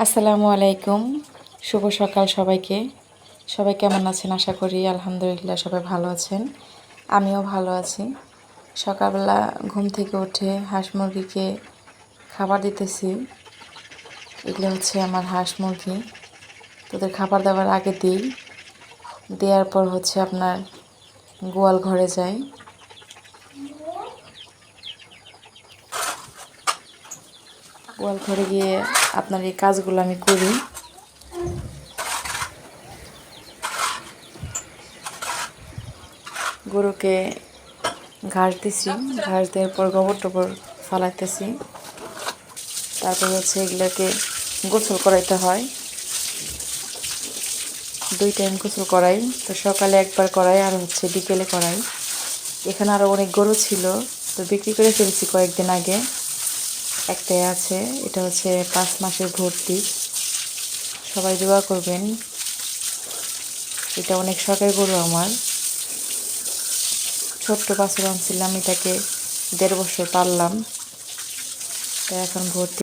আসসালামু আলাইকুম, শুভ সকাল সবাইকে। সবাই কেমন আছেন? আশা করি আলহামদুলিল্লাহ সবাই ভালো আছেন। আমিও ভালো আছি। সকালবেলা ঘুম থেকে উঠে হাঁস মুরগিকে খাবার দিতেছি। এগুলো হচ্ছে আমার হাঁস মুরগি। তোদের খাবার দাবার আগে দিই, দেওয়ার পর হচ্ছে আপনার গোয়াল ঘরে যাই। গোয়াল ঘরে গিয়ে আপনার এই কাজগুলো আমি করি। গরুকে ঘাস দিছি, ঘাস দেওয়ার পর গোবর টোবর ফালাইতেছি। তারপর হচ্ছে এগুলোকে গোসল করাইতে হয়। 2 টাইম গোসল করাই, তো সকালে একবার করাই আর হচ্ছে বিকেলে করাই। এখানে আরও অনেক গরু ছিল, তো বিক্রি করে ফেলছি কয়েকদিন আগে। একটাই আছে, এটা হচ্ছে 5 মাসের ভর্তি। সবাই দোয়া করবেন। এটা অনেক শখের গরু আমার। ছোট্ট বাছুর আনছিলাম, এটাকে 1.5 বছর পাললাম, তাই এখন ভর্তি।